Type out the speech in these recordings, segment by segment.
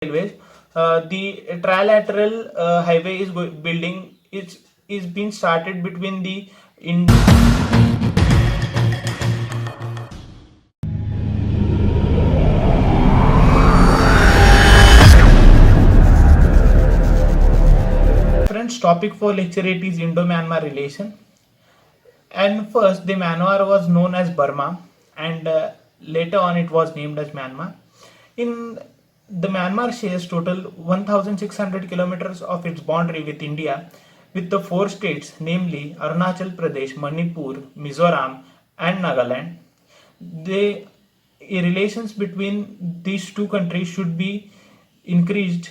Railways. The trilateral highway is building is being started between the Friends, topic for lecture 8 is Indo-Myanmar relation. And first, the Myanmar was known as Burma, and later on it was named as Myanmar. In the Myanmar shares total 1,600 kilometers of its boundary with India, with the four states, namely Arunachal Pradesh, Manipur, Mizoram, and Nagaland. The relations between these two countries should be increased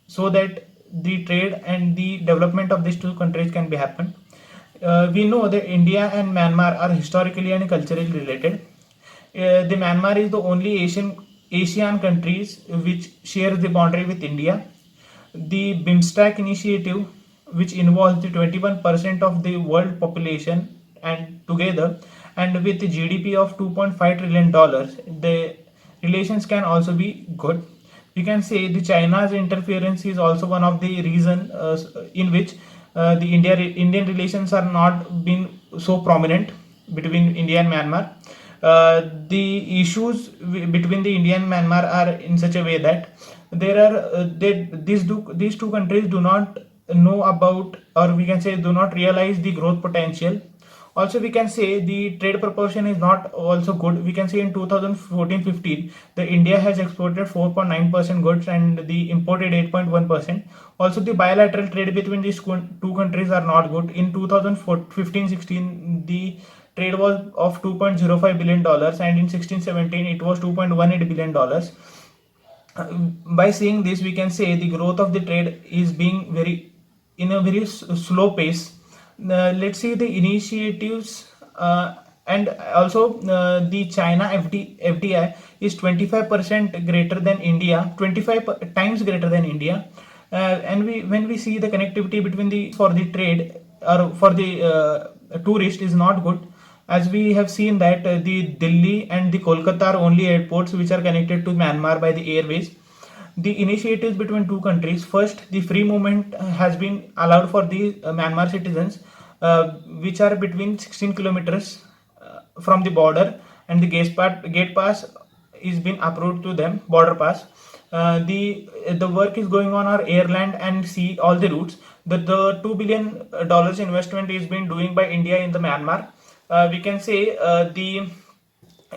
so that the trade and the development of these two countries can be happen. We know that India and Myanmar are historically and culturally related. The Myanmar is the only Asian countries which share the boundary with India. The BIMSTEC initiative, which involves the 21% of the world population and together, and with the GDP of $2.5 trillion, the relations can also be good. We can say the China's interference is also one of the reason in which the Indian relations are not been so prominent between India and Myanmar. The issues between the India and Myanmar are in such a way that these two countries do not know about, or we can say do not realize the growth potential. Also, we can say the trade proportion is not also good. We can say in 2014-15, the India has exported 4.9% goods and the imported 8.1%. Also, the bilateral trade between these two countries are not good. In 2015-16, the trade was of $2.05 billion, and in 16-17 it was $2.18 billion. By seeing this, we can say the growth of the trade is being in a very slow pace. Let's see the initiatives, and also the China FDI is 25% greater than India, 25 times greater than India. And when we see the connectivity between the for the trade or for the tourist is not good, as we have seen that the Delhi and the Kolkata are only airports which are connected to Myanmar by the airways. The initiatives between two countries: first, the free movement has been allowed for the Myanmar citizens, which are between 16 kilometers from the border, and the gate pass is been approved to them, border pass. The work is going on our airland and sea, all the routes. The $2 billion investment is being doing by India in the Myanmar. We can say the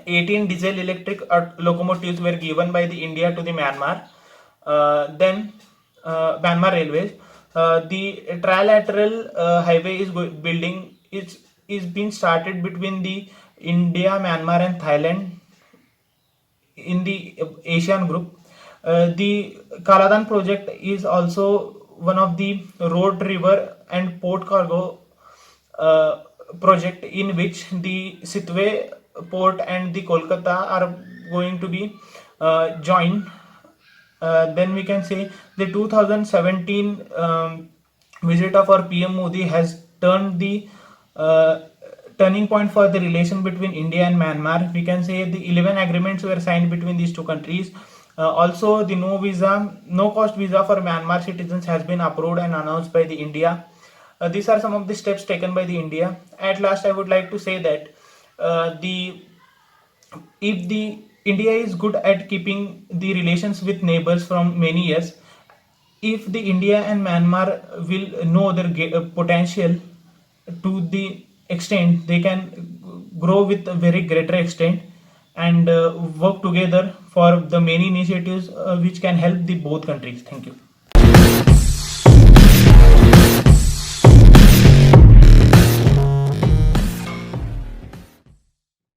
18 diesel electric locomotives were given by the India to the Myanmar. Then Myanmar Railways. The trilateral highway is building is being started between the India, Myanmar, and Thailand in the Asian group. The Kaladan project is also one of the road, river, and port cargo project in which the Sitwe port and the Kolkata are going to be joined. Then we can say the 2017 visit of our PM Modi has turned the turning point for the relation between India and Myanmar. We can say the 11 agreements were signed between these two countries. Also, the no cost visa for Myanmar citizens has been approved and announced by the India. These are some of the steps taken by the India. At last, I would like to say that the if the India is good at keeping the relations with neighbors from many years, if the India and Myanmar will know their potential to the extent they can grow with a very greater extent and work together for the many initiatives which can help the both countries. Thank you.